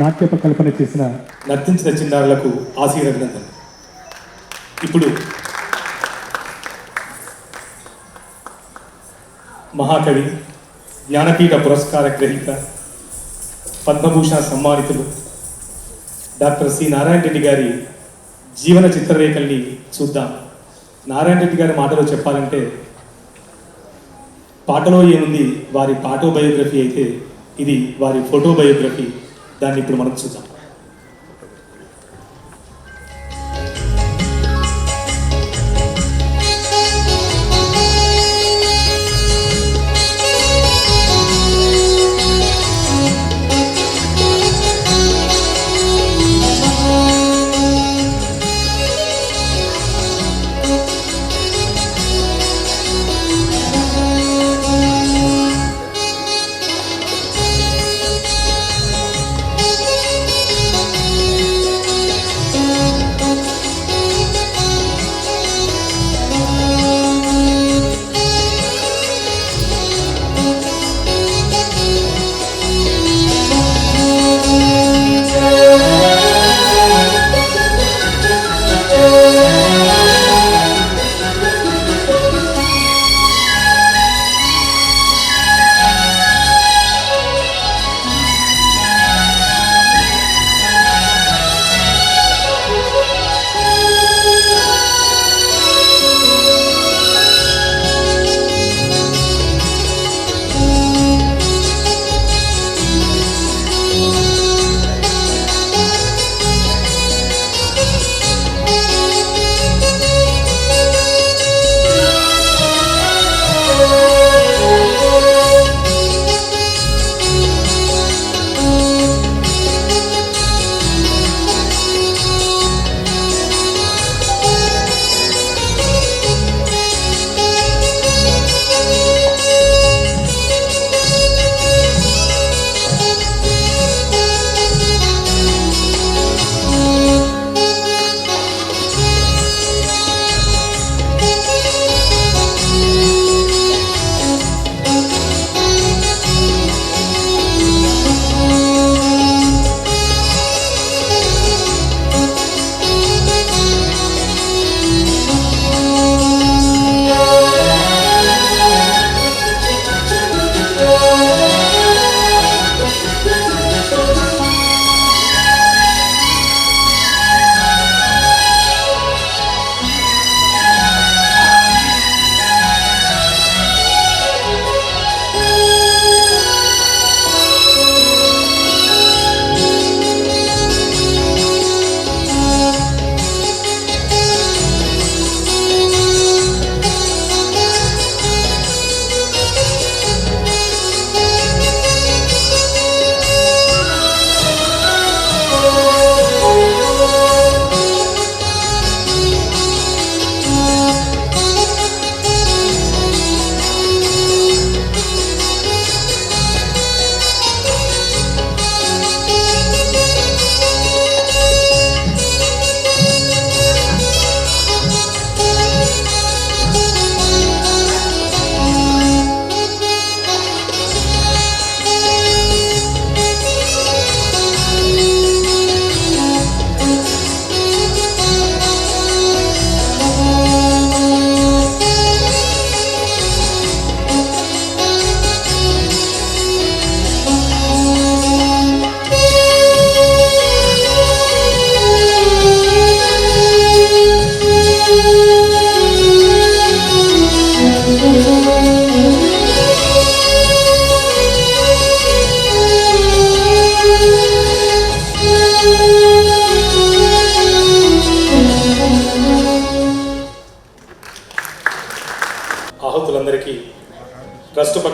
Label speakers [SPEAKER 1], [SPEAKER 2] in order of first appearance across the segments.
[SPEAKER 1] నాట్యప కల్పన చేసిన నర్తించిన చిన్నారులకు ఆశీర్వదనం. ఇప్పుడు మహాకవి, జ్ఞానపీఠ పురస్కార గ్రహీత, పద్మభూషణ సమ్మానితులు డాక్టర్ సి నారాయణ రెడ్డి గారి జీవన చిత్రరేఖల్ని చూద్దాం. నారాయణ రెడ్డి గారి మాటలో చెప్పాలంటే పాటలో ఏముంది వారి పాటోబయోగ్రఫీ అయితే ఇది వారి ఫోటోబయోగ్రఫీ. దాన్ని ఇప్పుడు మనం చూద్దాం.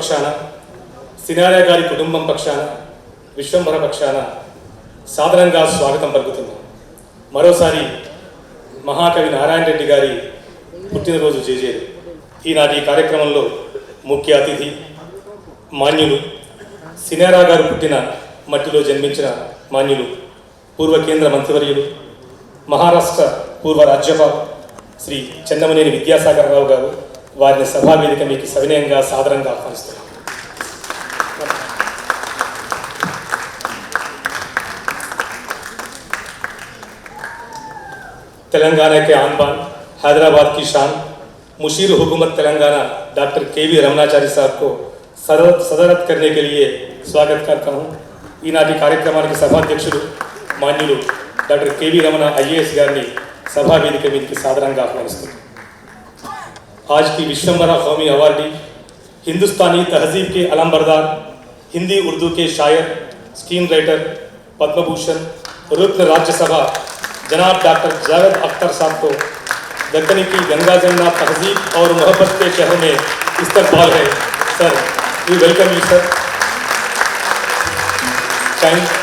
[SPEAKER 2] పక్షాన, సినారే గారి కుటుంబం పక్షాన, విశ్వంబర పక్షాన సాదరంగా స్వాగతం పలుకుతున్నాం. మరోసారి మహాకవి నారాయణ రెడ్డి గారి పుట్టినరోజు చేజేరు. ఈనాటి కార్యక్రమంలో ముఖ్య అతిథి మాన్యులు, సినారా గారు పుట్టిన మట్టిలో జన్మించిన మాన్యులు, పూర్వ కేంద్ర మంత్రివర్యులు, మహారాష్ట్ర పూర్వ రాజ్యపాల్ శ్రీ చెన్నమనేని విద్యాసాగర్ రావు గారు వారిని సభావేదిక మీకు సవినయంగా సాదరంగా ఆహ్వానిస్తున్నారు. तेलंगाना के आन बान, हैदराबाद की शान, मुशीर हुकूमत तेलंगाना डॉक्टर के.वी. रमणाचारी साहब को सदरत करने के लिए स्वागत करता हूँ. ఈనాటి కార్యక్రమానికి సభాధ్యక్షుడు మాన్యులు డాక్టర్ के.वी. रमण IAS గారిని सभा वेदिक मीदकी सादరంగా ఆహ్వానిస్తున్నాను. आज की विश्वम्बरा कौमी अवार्डी, हिंदुस्तानी तहजीब के अलमबरदार, हिंदी उर्दू के शायर, स्क्रीन राइटर, पद्म भूषण, रुकन राज्यसभा जनाब डॉक्टर जावेद अख्तर साहब को दक्कनी की गंगा जमुना तहजीब और मोहब्बत के शहर में इस्तकबाल है. Sir, we welcome you sir. Thank.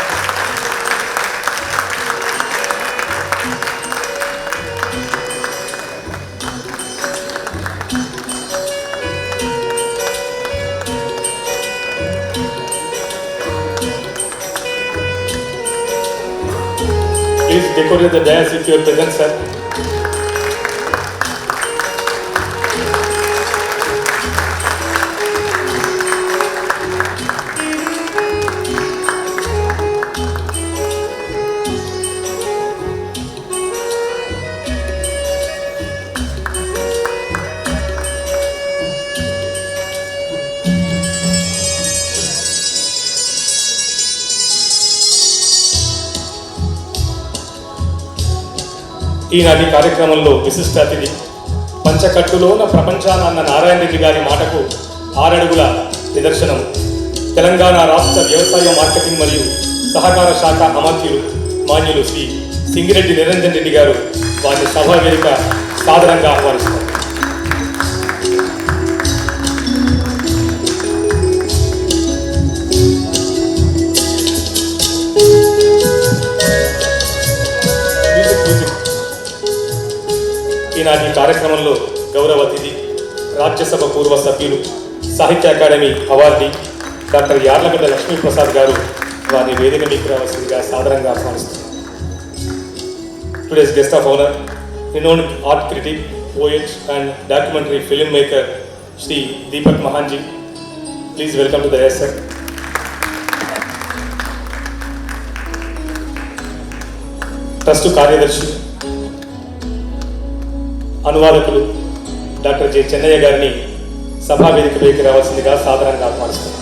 [SPEAKER 2] Please decorate the dais with your presence, sir. ఈనాటి కార్యక్రమంలో విశిష్ట అతిథి, పంచకట్టులోన ప్రపంచాన అన్న నారాయణ రెడ్డి గారి మాటకు 6 అడుగుల నిదర్శనం, తెలంగాణ రాష్ట్ర వ్యవసాయ మార్కెటింగ్ మరియు సహకార శాఖ అమాత్యులు మాన్యులు శ్రీ సింగిరెడ్డి నిరంజన్ రెడ్డి గారు వారిని సభా వేదిక సాదరంగా ఆహ్వానిస్తారు. ఈనాటి కార్యక్రమంలో గౌరవ అతిథి, రాజ్యసభ పూర్వ సభ్యులు, సాహిత్య అకాడమీ అవార్డీ డాక్టర్ యార్లగడ్డ లక్ష్మీప్రసాద్ గారు వారిని వేదిక మీకు రావాల్సిందిగా సాదరంగా ఆహ్వానిస్తున్నారు. Today's guest of honour, renowned art critic, poet and documentary filmmaker Shri Deepak Mahanji. Please welcome to the dais, sir. Trust కార్యదర్శి, అనువాదకులు డాక్టర్ జె చెన్నయ్య గారిని సభా వేదికపైకి రావాల్సిందిగా సాదరంగా ఆహ్వానిస్తున్నారు.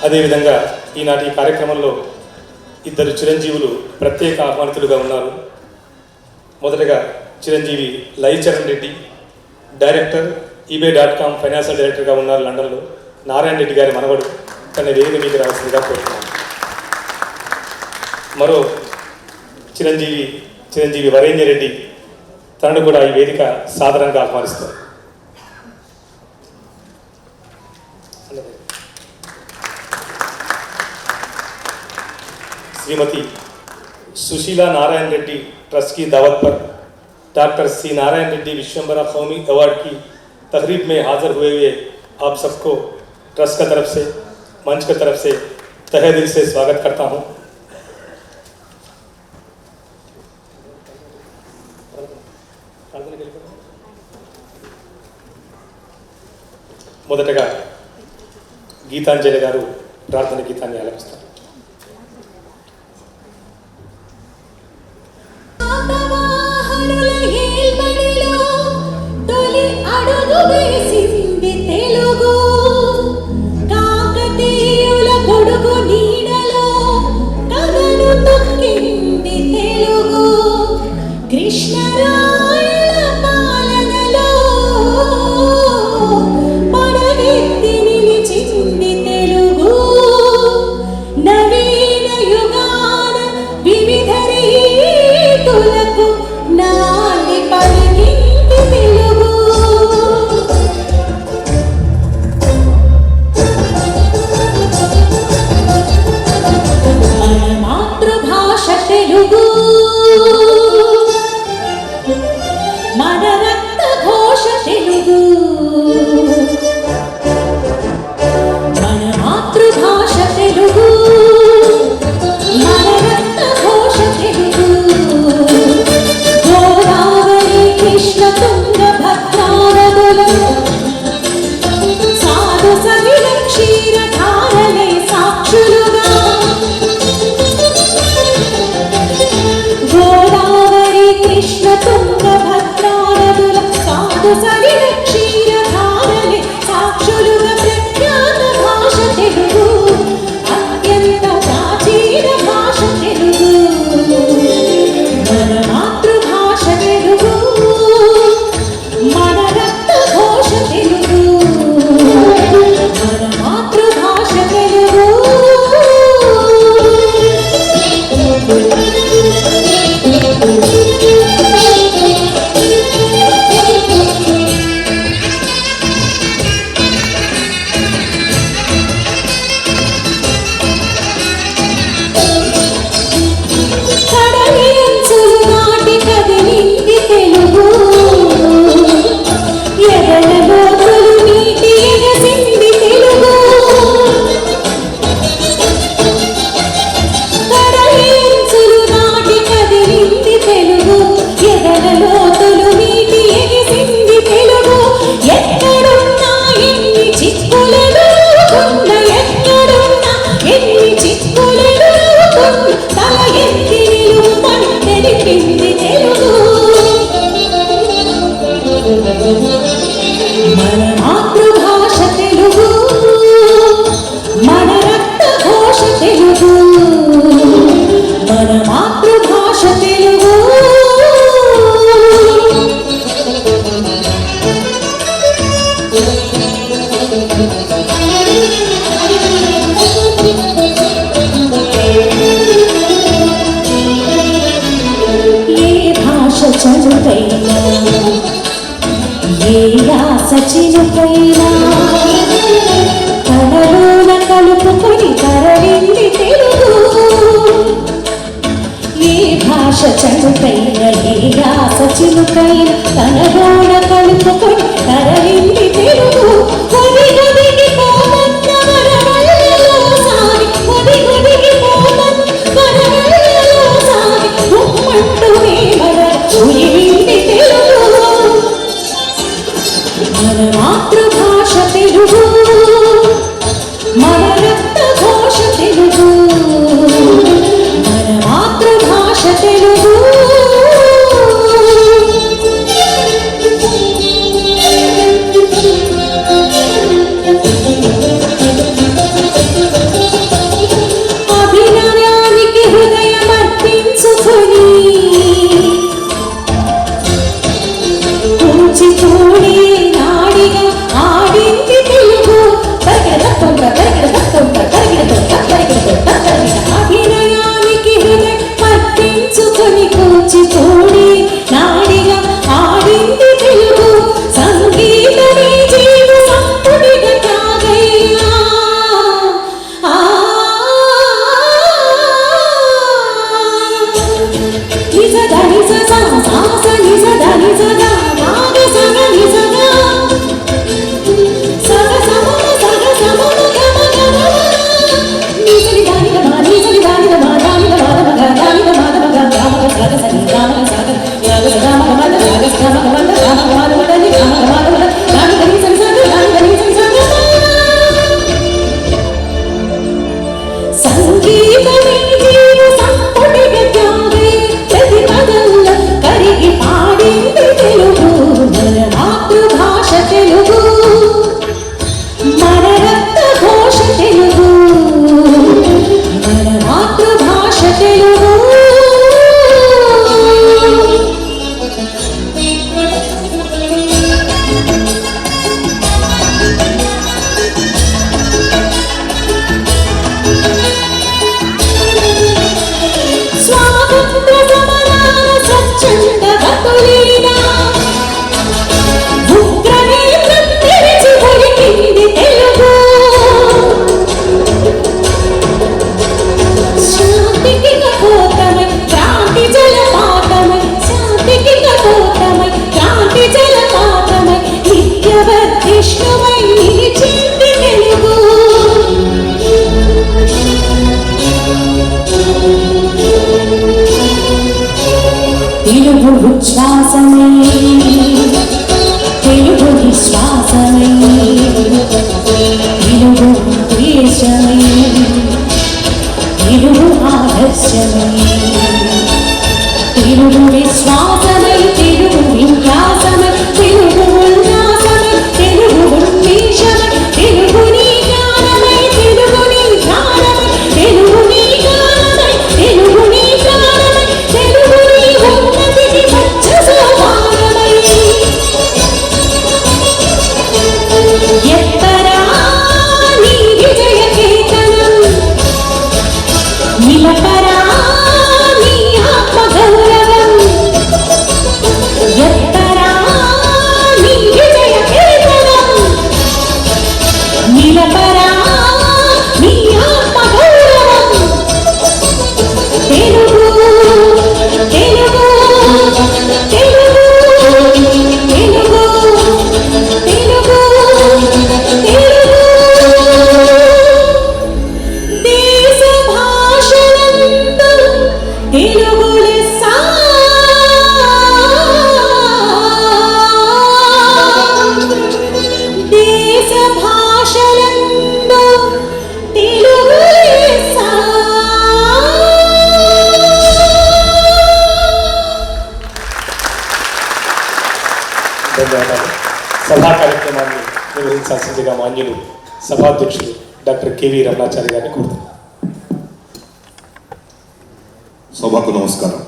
[SPEAKER 2] అదేవిధంగా ఈనాటి కార్యక్రమంలో 2 చిరంజీవులు ప్రత్యేక ఆహ్వానితులుగా ఉన్నారు. మొదటగా చిరంజీవి లైచరణ్ రెడ్డి, డైరెక్టర్ ebay.com ఫైనాన్షియల్ డైరెక్టర్గా ఉన్నారు లండన్లో. నారాయణ రెడ్డి గారి మనవడు తన వేదిక మీకు రావాల్సిందిగా కోరుతున్నాను. మరో చిరంజీవి వరేణ్య రెడ్డి, తనను కూడా ఈ వేదిక సాదరంగా ఆహ్వానిస్తారు. श्रीमती सुशीला नारायण रेड्डी ट्रस्ट की दावत पर डॉक्टर सी नारायण रेड्डी विश्वम्बरा कौमी अवार्ड की तकरीब में हाजिर हुए आप सबको ट्रस्ट की तरफ से, मंच की तरफ से तहे दिल से स्वागत करता हूँ. మొదటగా గీతాంజలి గారు ప్రార్థన గీతాన్ని ఆలపిస్తారు.
[SPEAKER 3] నాలి పలికింది తుంగభద్రానదుల సాధు సలిల క్షీరధారలే సాక్షులుగా ప్రఖ్యాత భాష తెలుగు, అత్యంత ప్రాచీన భాష తెలుగు, మన మాతృభాష తెలుగు, మన రక్త ఘోష తెలుగు, మన మాతృభాష తెలుగు. మన మాతృభాష తెలుగు, మన రక్త ఘోష తెలుగు, మన మాతృభాష తెలుగు. ఏ భాష చదువైనా, ఏ యాస చినుకైనా తనలోన కలుపుకొని తరలింది తెలుగు. ఏ భాష చదువైనా, ఏ యాస చినుకైనా తనలోన కలుపుకొని తరలింది తెలుగు. ఒదిగొదిగి పోతన్న వరవళ్ళలో సాగి, ఒదిగొదిగి పోతన్న వరవళ్ళలో సాగి ఉమ్మంటూ మేమల ఉరివింది తెలుగు. మన మాతృభాష తెలుగు, మన రక్త ఘోష తెలుగు, మన మాతృభాష తెలుగు. అభినయానికి హృదయమర్పించుకొని కూచిపూడి నాడిగా ఆడింది తెలుగు. అభినయానికి హృదయమర్పించుకొని కూచిపూడి నాడిగా ఆడింది తెలుగు. సంగీతమే జీవ సంపుటిగా తాగయ్యా. నిజ ధని స సాస నిజ ధని స నాగ సగ నిజ సగ సమన సగ సమన గమ గమ నిజలి దాని గమ నిజలి దాని గమ దాని గమ గమ దాని గమ గమ గమ సగ సని గమ సగ యాగ గమ గమ సగ గమ గమ గమ గమ దని గమ గమ గమ దాని గని సని సగ దాని గని సని సగ. సంగీతమే జీవ సంపుటిగా తాగే ప్రతి పదంలో కరిగి పాడింది తెలుగు. మన మాతృభాష తెలుగు, మన రక్త ఘోష తెలుగు, మన మాతృభాష తెలుగు. స్వాతంత్ర సమరాల స్వచ్ఛంద గతులీనా ఉగ్రనేత్రం తెరిచి ఉరికింది తెలుగు. శాంతికి కపోతమై క్రాంతి జలపాతమై, శాంతికి కపోతమై క్రాంతి జలపాతమై నిత్యవర్ధిష్ణుమై నిలిచింది తెలుగు. తెలుగు ఉచ్ఛ్వాసమై, తెలుగు నిశ్వాసమై, తెలుగు దేశమై, తెలుగు ఆదర్శమై, తెలుగు విశ్వాసమై,
[SPEAKER 2] ఆశీర్వదించాల్సిందిగా మాన్యులు సభాధ్యక్షులు డాక్టర్ కేవీ రమణాచారి గారిని కోరుతున్నాను.
[SPEAKER 4] సభకు నమస్కారం.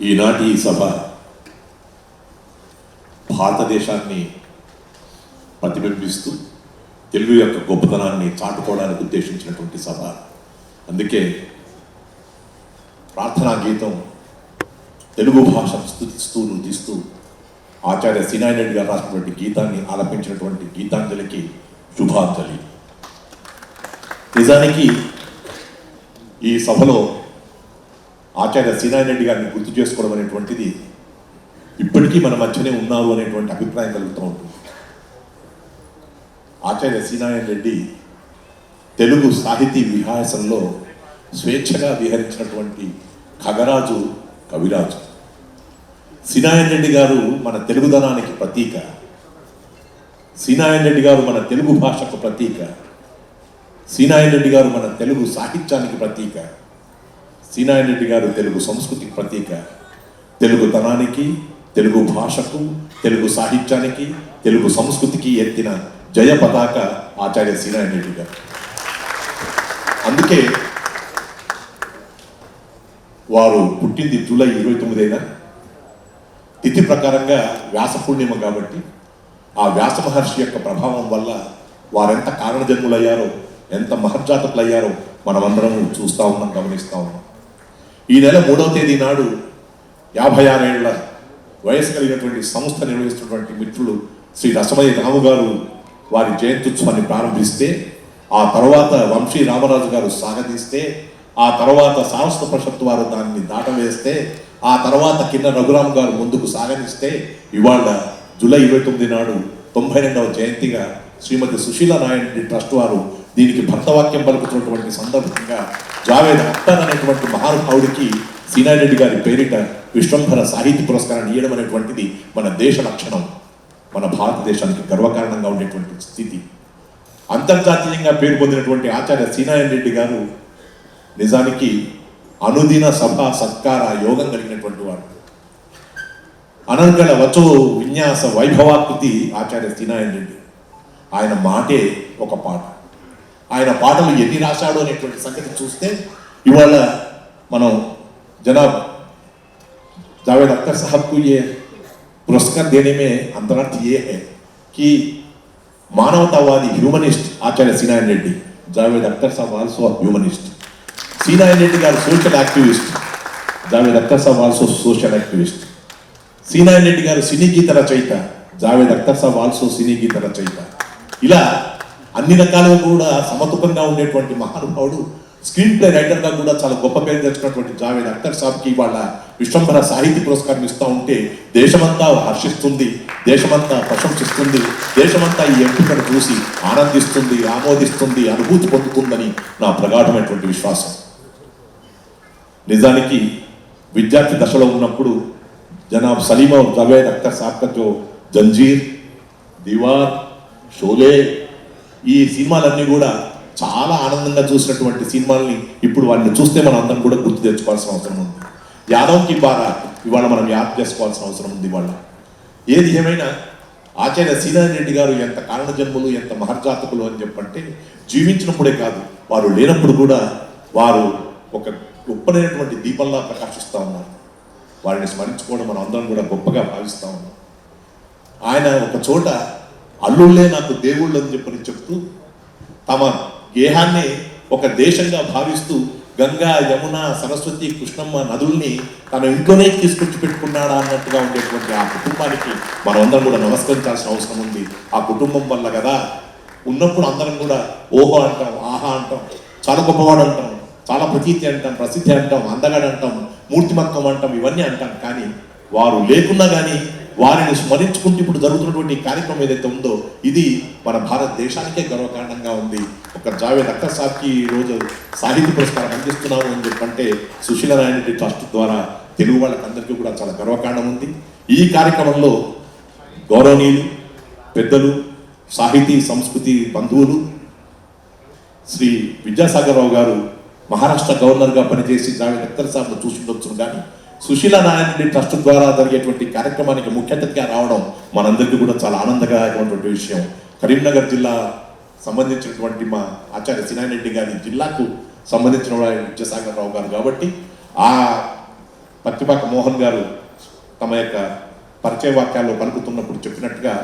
[SPEAKER 4] ఈనాటి ఈ సభ భారతదేశాన్ని ప్రతిబింబిస్తూ తెలుగు యొక్క గొప్పతనాన్ని చాటుకోవడానికి ఉద్దేశించినటువంటి సభ. అందుకే ప్రార్థనా గీతం తెలుగు భాషను స్తుతిస్తూ నృతిస్తూ ఆచార్య సినారెడ్డి రెడ్డి గారు రాసినటువంటి గీతాన్ని ఆలపించినటువంటి గీతాంజలికి శుభాంజలి. నిజానికి ఈ సభలో ఆచార్య సినారెడ్డి రెడ్డి గారిని గుర్తు చేసుకోవడం అనేటువంటిది ఇప్పటికీ మన మధ్యనే ఉన్నారు అనేటువంటి అభిప్రాయం కలుగుతూ ఉంటుంది. ఆచార్య సినారెడ్డి రెడ్డి తెలుగు సాహితీ విహాసంలో స్వేచ్ఛగా విహరించినటువంటి ఖగరాజు, కవిరాజు. సినారెడ్డి రెడ్డి గారు మన తెలుగుదనానికి ప్రతీక. సినారెడ్డి రెడ్డి గారు మన తెలుగు భాషకు ప్రతీక. సినారెడ్డి రెడ్డి గారు మన తెలుగు సాహిత్యానికి ప్రతీక. సినారెడ్డి రెడ్డి గారు తెలుగు సంస్కృతికి ప్రతీక. తెలుగుతనానికి, తెలుగు భాషకు, తెలుగు సాహిత్యానికి, తెలుగు సంస్కృతికి ఎత్తిన జయ పతాక ఆచార్య సినారెడ్డి రెడ్డి గారు. అందుకే వారు పుట్టింది జూలై 29న, తిథి ప్రకారంగా వ్యాస పూర్ణిమ కాబట్టి ఆ వ్యాస మహర్షి యొక్క ప్రభావం వల్ల వారెంత కారణజన్ములయ్యారో, ఎంత మహర్జాతకులయ్యారో మనమందరం చూస్తూ ఉన్నాం, గమనిస్తూ ఉన్నాం. ఈ నెల 3వ తేదీ నాడు 56 ఏళ్ల వయసు కలిగినటువంటి సంస్థ నిర్వహిస్తున్నటువంటి మిత్రులు శ్రీ రసమయ్య రాము గారు వారి జయంత్యుత్సవాన్ని ప్రారంభిస్తే, ఆ తర్వాత వంశీ రామరాజు గారు సాగదీస్తే, ఆ తర్వాత సారస్వత పరిషత్తు వారు దాన్ని దాటవేస్తే, ఆ తర్వాత కింద రఘురామ్ గారు ముందుకు సాగనిస్తే, ఇవాళ జూలై 29 నాడు 92వ జయంతిగా శ్రీమతి సుశీల నారాయణ ట్రస్ట్ వారు దీనికి భర్తవాక్యం పలుకుతున్నటువంటి సందర్భంగా జావేద్ అఖ్తర్ అనేటువంటి మహానుభావుడికి సినారెడ్డి రెడ్డి గారి పేరిట విశ్వంభర సాహిత్య పురస్కారాన్ని ఇవ్వడం అనేటువంటిది మన దేశ లక్షణం, మన భారతదేశానికి గర్వకారణంగా ఉండేటువంటి స్థితి. అంతర్జాతీయంగా పేరు పొందినటువంటి ఆచార్య సినారెడ్డి రెడ్డి గారు నిజానికి అనుదిన సభ సత్కార యోగం కలిగినటువంటి వాడు. అనర్గళ వచో విన్యాస వైభవాకృతి ఆచార్య సినారెడ్డి రెడ్డి. ఆయన మాటే ఒక పాట. ఆయన పాటలు ఎన్ని రాశాడు అనేటువంటి సంగతి చూస్తే, ఇవాళ మనం జనాబ్ जावेद अख्तर साहब को ये पुरस्कार देने में अंतरार्थ ये है कि मानवतावादी humanist Acharya Cinareddy Reddy, Javed Akhtar sahab also humanist, Cinareddy Reddy garu social activist, Javed Akhtar saab also social activist, Cinareddy Reddy garu cine గీత రచయిత, జావేద్ అఖ్తర్ సాబ్ ఆల్సో సినీ గీత రచయిత. ఇలా అన్ని రకాలుగా కూడా సమతుకంగా ఉండేటువంటి మహానుభావుడు. స్క్రీన్ ప్లే రైటర్గా కూడా చాలా గొప్ప పేరు తెచ్చుకున్నటువంటి జావేద్ అఖ్తర్ సాబ్కి వాళ్ళ విశ్వంభర సాహిత్య పురస్కారం ఇస్తూ ఉంటే దేశమంతా హర్షిస్తుంది, దేశమంతా ప్రశంసిస్తుంది, దేశమంతా ఈ ఎంపికను చూసి ఆనందిస్తుంది, ఆమోదిస్తుంది, అనుభూతి పొందుతుందని నా ప్రగాఢమైనటువంటి విశ్వాసం. నిజానికి విద్యార్థి దశలో ఉన్నప్పుడు జనాబ్ సలీం और जावेद अख्तर साहब का जो जंजीर, दीवार, షోలే ఈ సినిమాలన్నీ కూడా చాలా ఆనందంగా చూసినటువంటి సినిమాల్ని ఇప్పుడు వాటిని చూస్తే మనం అందరం కూడా గుర్తు తెచ్చుకోవాల్సిన అవసరం ఉంది. యాదవ్ కి బారాత్ ఇవాళ మనం యాద్ చేసుకోవాల్సిన అవసరం ఉంది. ఇవాళ ఏది ఏమైనా ఆచార్య సినారెడ్డి రెడ్డి గారు ఎంత కారణజన్ములు, ఎంత మహర్జాతకులు అని చెప్పంటే, జీవించినప్పుడే కాదు వారు లేనప్పుడు కూడా వారు ఒక గొప్పనైనటువంటి దీపంలా ప్రకాశిస్తూ ఉన్నారు. వారిని స్మరించుకోవడం మనం అందరం కూడా గొప్పగా భావిస్తూ ఉన్నాం. ఆయన ఒక చోట అల్లుళ్ళే నాకు దేవుళ్ళు అని చెప్తూ తమ గేహాన్ని ఒక దేశంగా భావిస్తూ గంగా, యమున, సరస్వతి, కృష్ణమ్మ నదుల్ని తన ఇంట్లోనే తీసుకొచ్చి పెట్టుకున్నాడా అన్నట్టుగా ఉండేటువంటి ఆ కుటుంబానికి మనం అందరం కూడా నమస్కరించాల్సిన అవసరం ఉంది. ఆ కుటుంబం వల్ల కదా ఉన్నప్పుడు అందరం కూడా ఓహో అంటాం, ఆహా అంటాం, చాలా గొప్పవాడు అంటాం, చాలా ప్రతీతి అంటాం, ప్రసిద్ధి అంటాం, అందగాడు అంటాం, మూర్తిమత్వం అంటాం, ఇవన్నీ అంటాం. కానీ వారు లేకున్నా కానీ వారిని స్మరించుకుంటూ ఇప్పుడు జరుగుతున్నటువంటి కార్యక్రమం ఏదైతే ఉందో ఇది మన భారతదేశానికే గర్వకారణంగా ఉంది. ఒక జావేద్ అఖ్తర్ సాబ్కి ఈరోజు సాహిత్య పురస్కారం అందిస్తున్నాము అని చెప్పంటే సుశీల నారాయణ ట్రస్ట్ ద్వారా తెలుగు వాళ్ళకందరికీ కూడా చాలా గర్వకారణం ఉంది. ఈ కార్యక్రమంలో గౌరవనీయులు, పెద్దలు, సాహితీ సంస్కృతి బంధువులు, శ్రీ విద్యాసాగర్ రావు గారు మహారాష్ట్ర గవర్నర్గా పనిచేసి జావేద్ అఖ్తర్ సాబ్ను చూసి ఉండొచ్చు, కానీ సుశీల నారాయణ ట్రస్ట్ ద్వారా జరిగేటువంటి కార్యక్రమానికి ముఖ్య అతిథిగా రావడం మనందరికీ కూడా చాలా ఆనందకరమైనటువంటి విషయం. కరీంనగర్ జిల్లా సంబంధించినటువంటి మా ఆచార్య సినారెడ్డి రెడ్డి గారి జిల్లాకు సంబంధించిన విద్యాసాగర్ రావు గారు కాబట్టి ఆ పత్తిపాక మోహన్ గారు తమ యొక్క పరిచయ వాక్యాల్లో పలుకుతున్నప్పుడు చెప్పినట్టుగా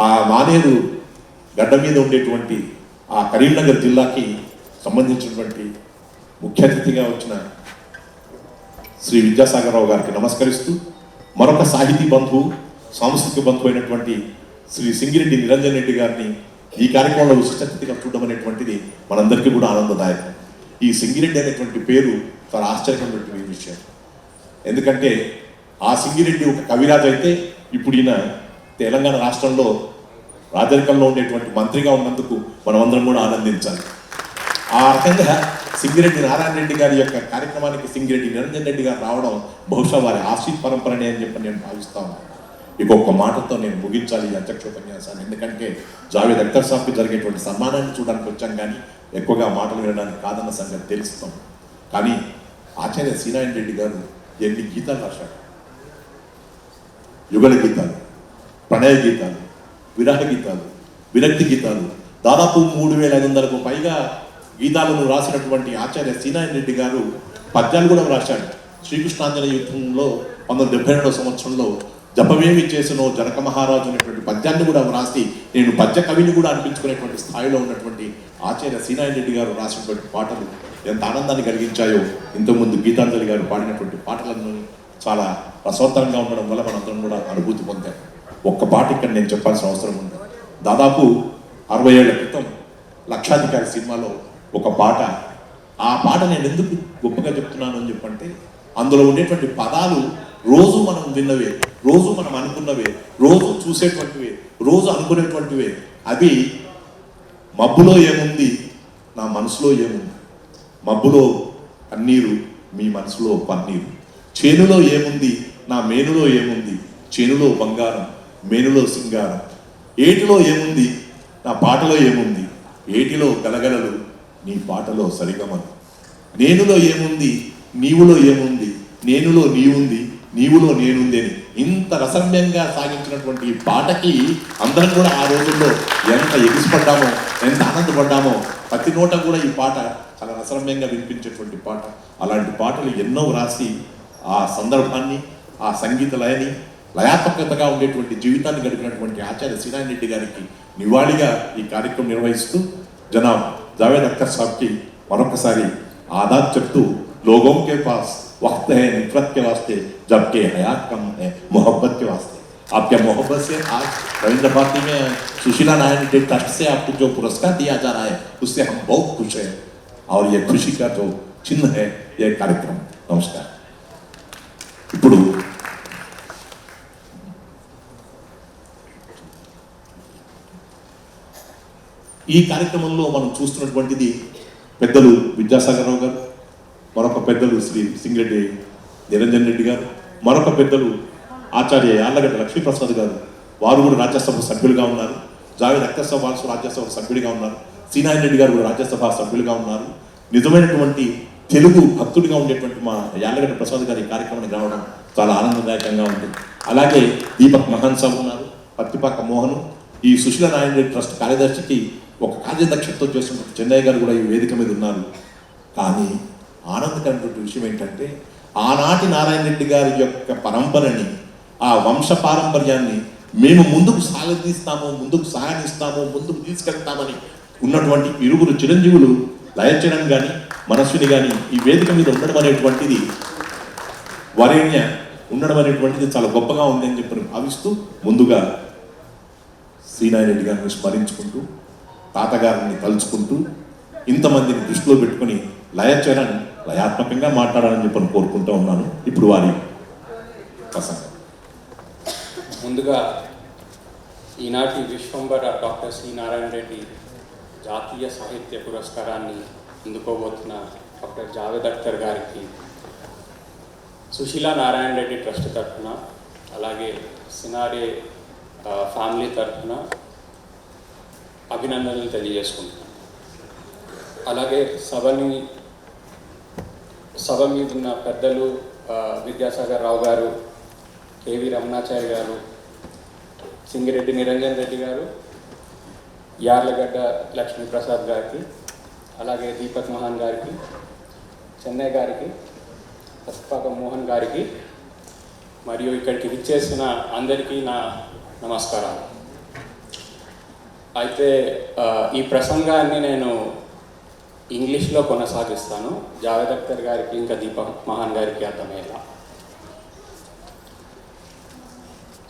[SPEAKER 4] ఆ మానేరు గడ్డ మీద ఉండేటువంటి ఆ కరీంనగర్ జిల్లాకి సంబంధించినటువంటి ముఖ్య అతిథిగా వచ్చిన శ్రీ విద్యాసాగర్ రావు గారికి నమస్కరిస్తూ మరొక సాహితీ బంధువు సాంస్కృతిక బంధువు అయినటువంటి శ్రీ సింగిరెడ్డి నిరంజన్ రెడ్డి గారిని ఈ కార్యక్రమంలో విశిష్ట అతిథిగా చూడడం అనేటువంటిది మనందరికీ కూడా ఆనందదాయకం. ఈ సింగిరెడ్డి అనేటువంటి పేరు చాలా ఆశ్చర్యమైనటువంటి విషయం. ఎందుకంటే ఆ సింగిరెడ్డి ఒక కవిరాజు అయితే ఇప్పుడు ఈయన తెలంగాణ రాష్ట్రంలో రాజరికంలో ఉండేటువంటి మంత్రిగా ఉన్నందుకు మనమందరం కూడా ఆనందించాలి. ఆ రకంగా సింగిరెడ్డి నారాయణ రెడ్డి గారి యొక్క కార్యక్రమానికి సింగిరెడ్డి నిరంజన్ రెడ్డి గారు రావడం బహుశా వారి ఆశీర్ పరంపరనే అని చెప్పి నేను భావిస్తాను. ఇంకొక మాటతో నేను ముగించాలి ఈ అధ్యక్ష ఉపన్యాసాన్ని. ఎందుకంటే జావేద్ అఖ్తర్ సాబ్కి జరిగేటువంటి సన్మానాన్ని చూడడానికి వచ్చాం కానీ ఎక్కువగా మాటలు వినడానికి కాదన్న సంగతి తెలుస్తాం. కానీ ఆచార్య సినారెడ్డి రెడ్డి గారు ఎన్ని గీతాలు రాశారు. యుగళ గీతాలు, ప్రణయ గీతాలు, విరహ గీతాలు, విరక్తి గీతాలు, దాదాపు 3500కు పైగా గీతాలను రాసినటువంటి ఆచార్య సినారెడ్డి రెడ్డి గారు పద్యాలు కూడా రాశాడు. శ్రీకృష్ణాంజన యుద్ధంలో 1972వ సంవత్సరంలో జపమేమి చేసినో జనక మహారాజు అనేటువంటి పద్యాన్ని కూడా రాసి నేను పద్య కవిని కూడా అనిపించుకునేటువంటి స్థాయిలో ఉన్నటువంటి ఆచార్య సినారెడ్డి రెడ్డి గారు రాసినటువంటి పాటలు ఎంత ఆనందాన్ని కలిగించాయో ఇంతకుముందు గీతాంజలి గారు పాడినటువంటి పాటలను చాలా రసవత్తరంగా ఉండడం వల్ల మనందరం కూడా అనుభూతి పొందాం. ఒక్క పాట ఇక్కడ నేను చెప్పాల్సిన అవసరం ఉంది. దాదాపు 60 ఏళ్ల క్రితం లక్షాధికారి సినిమాలో ఒక పాట, ఆ పాట నేను ఎందుకు గొప్పగా చెప్తున్నాను అని చెప్పంటే అందులో ఉండేటువంటి పదాలు రోజు మనం విన్నవే, రోజు మనం అనుకున్నవే, రోజు చూసేటువంటివే, రోజు అనుకునేటువంటివే. అవి మబ్బులో ఏముంది నా మనసులో ఏముంది, మబ్బులో కన్నీరు మీ మనసులో పన్నీరు, చేనులో ఏముంది నా మేనులో ఏముంది, చేనులో బంగారం మేనులో సింగారం, ఏటిలో ఏముంది నా పాటలో ఏముంది, ఏటిలో గలగలలు నీ పాటలో సరిగమలు, నేనులో ఏముంది నీవులో ఏముంది, నేనులో నీవుంది నీవులో నేనుంది అని ఇంత రసమ్యంగా సాగించినటువంటి ఈ పాటకి అందరం కూడా ఆ రోజుల్లో ఎంత ఎగిసిపడ్డామో, ఎంత ఆనందపడ్డామో. ప్రతి నోట కూడా ఈ పాట చాలా రసరమ్యంగా వినిపించేటువంటి పాట. అలాంటి పాటలు ఎన్నో రాసి ఆ సందర్భాన్ని, ఆ సంగీత లయని, లయాత్మకతగా ఉండేటువంటి జీవితాన్ని గడిపినటువంటి ఆచార్య సినారెడ్డి రెడ్డి గారికి నివాళిగా ఈ కార్యక్రమం నిర్వహిస్తూ జనాబ్ జావేద్ అఖ్తర్ సాబ్ की మరొకసారి आदाब చెప్తూ लोगों के पास वक्त है नफरत के वास्ते जबकि हयात कम है मोहब्बत के वास्ते। आपके मोहब्बत से आज रविंद्र भारती में सुशीला नारायण रेड्डी ट्रस्ट से आपको जो पुरस्कार दिया जा रहा है उससे हम बहुत खुश हैं और ये खुशी का जो चिन्ह है ये कार्यक्रम। नमस्कार। ఇప్పుడు ఈ కార్యక్రమంలో మనం చూస్తున్నటువంటిది పెద్దలు విద్యాసాగర్ రావు గారు, మరొక పెద్దలు శ్రీ సింగిరెడ్డి నిరంజన్ రెడ్డి గారు, మరొక పెద్దలు ఆచార్య యార్లగడ్డ లక్ష్మీప్రసాద్ గారు. వారు కూడా రాజ్యసభ సభ్యులుగా ఉన్నారు. జావేద్ అఖ్తర్ సాబ్ వాల్స్ రాజ్యసభ సభ్యుడిగా ఉన్నారు. సినారెడ్డి రెడ్డి గారు కూడా రాజ్యసభ సభ్యులుగా ఉన్నారు. నిజమైనటువంటి తెలుగు భక్తుడిగా ఉండేటువంటి మా యార్లగడ్డ ప్రసాద్ గారి కార్యక్రమానికి రావడం చాలా ఆనందదాయకంగా ఉంటుంది. అలాగే దీపక్ మహాన్ సాబ్ ఉన్నారు, పత్తిపాక మోహన్, ఈ సుశీల నారాయణ రెడ్డి ట్రస్ట్ కార్యదర్శికి ఒక కార్యదక్షతతో చేస్తున్న చెన్నయ్య గారు కూడా ఈ వేదిక మీద ఉన్నారు. కానీ ఆనందకరమైనటువంటి విషయం ఏంటంటే ఆనాటి నారాయణ రెడ్డి గారి యొక్క పరంపరని, ఆ వంశ పారంపర్యాన్ని మేము ముందుకు సాగదీస్తాము, ముందుకు సాగనిస్తాము, ముందుకు తీసుకెళ్తామని ఉన్నటువంటి ఇరుగురు చిరంజీవులు లయచరణ్ కానీ మనస్విని కానీ ఈ వేదిక మీద ఉండడం అనేటువంటిది, వరేణ్య ఉండడం అనేటువంటిది చాలా గొప్పగా ఉంది అని చెప్పి భావిస్తూ ముందుగా శ్రీనారాయణ రెడ్డి గారిని స్మరించుకుంటూ, తాతగారిని తలుచుకుంటూ, ఇంతమందిని దృష్టిలో పెట్టుకుని లయచరణ్ లయాత్మకంగా మాట్లాడాలని చెప్పని కోరుకుంటూ ఉన్నాను. ఇప్పుడు వారి ప్రసంగం.
[SPEAKER 5] ముందుగా ఈనాటి విశ్వంబర డాక్టర్ సి నారాయణ రెడ్డి జాతీయ సాహిత్య పురస్కారాన్ని అందుకోబోతున్న డాక్టర్ జావేద్ అఖ్తర్ గారికి సుశీల నారాయణ రెడ్డి ట్రస్ట్ తరఫున, అలాగే సినారే ఫ్యామిలీ తరఫున అభినందనలు తెలియజేసుకుంటున్నాను. అలాగే సభ మీద ఉన్న పెద్దలు, విద్యాసాగర్ రావు గారు, కేవి రమణాచారి గారు, సింగిరెడ్డి నిరంజన్ రెడ్డి గారు, యార్లగడ్డ లక్ష్మీప్రసాద్ గారికి, అలాగే దీపక్ మహాన్ గారికి, చెన్నై గారికి, పసుపాక మోహన్ గారికి, మరియు ఇక్కడికి విచ్చేసిన అందరికీ నా నమస్కారాలు. అయితే ఈ ప్రసంగాన్ని నేను ఇంగ్లీష్లో కొనసాగిస్తాను, జావేద్ అఖ్తర్ గారికి ఇంకా దీపక్ మహాన్ గారికి అర్థమయ్యేలా.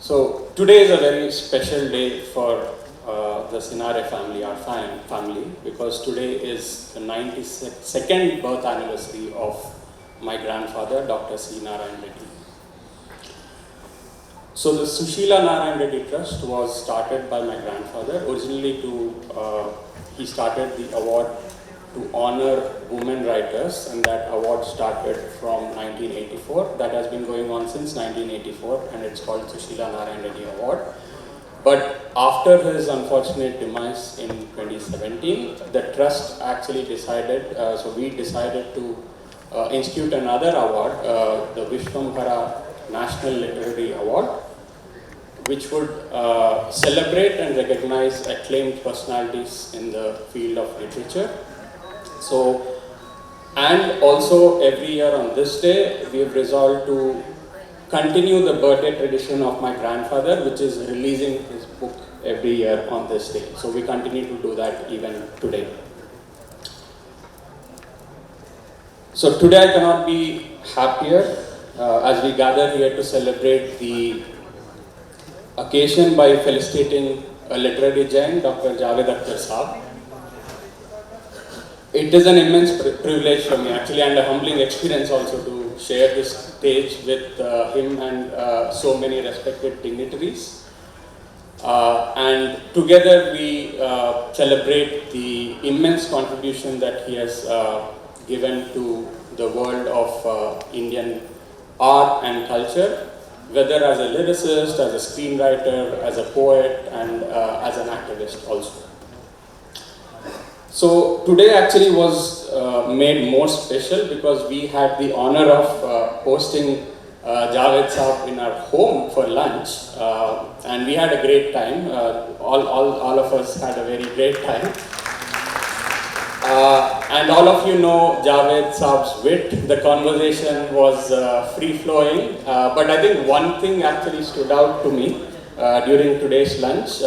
[SPEAKER 5] So today is a very special day for the CINARE family, our family, because today is the 92nd birth anniversary of my grandfather, Dr. C. Narayan Reddy. So the Sushila Narayan Reddy Trust was started by my grandfather, originally he started the award to honor women writers, and that award started from 1984. That has been going on since 1984, and it's called Sushila Narayan Reddy Award. But after his unfortunate demise in 2017, the trust actually decided, so we decided to institute another award, the VISHWAMBARA National Literary Award, which would celebrate and recognize acclaimed personalities in the field of literature. So, and also every year on this day, we have resolved to continue the birthday tradition of my grandfather, which is releasing his book every year on this day. So we continue to do that even today. So today I cannot be happier as we gather here to celebrate the occasion by felicitating a literary giant, Dr. Javed Akhtar Saab. It is an immense privilege for me actually, and a humbling experience also, to share this stage with him and so many respected dignitaries. And together we celebrate the immense contribution that he has given to the world of Indian art and culture, whether as a lyricist, as a screenwriter, as a poet, and as an activist also. So today actually was made more special because we had the honor of hosting Javed Saab in our home for lunch, and we had a great time. All of us had a very great time. And all of you know Javed Saab's wit. The conversation was free-flowing, but I think one thing actually stood out to me during today's lunch.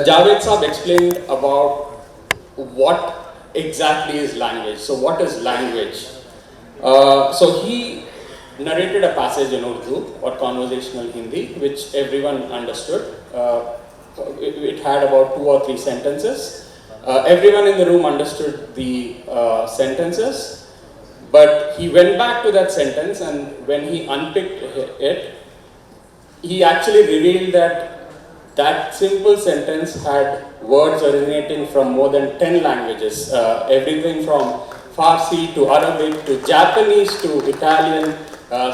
[SPEAKER 5] Javed Saab explained about what exactly is language. So what is language? So he narrated a passage in Urdu or conversational Hindi, which everyone understood. It had about 2 or 3 sentences. Everyone in the room understood the sentences, but he went back to that sentence, and when he unpicked it, he actually revealed that that simple sentence had words originating from more than 10 languages, everything from Farsi to Arabic to Japanese to Italian,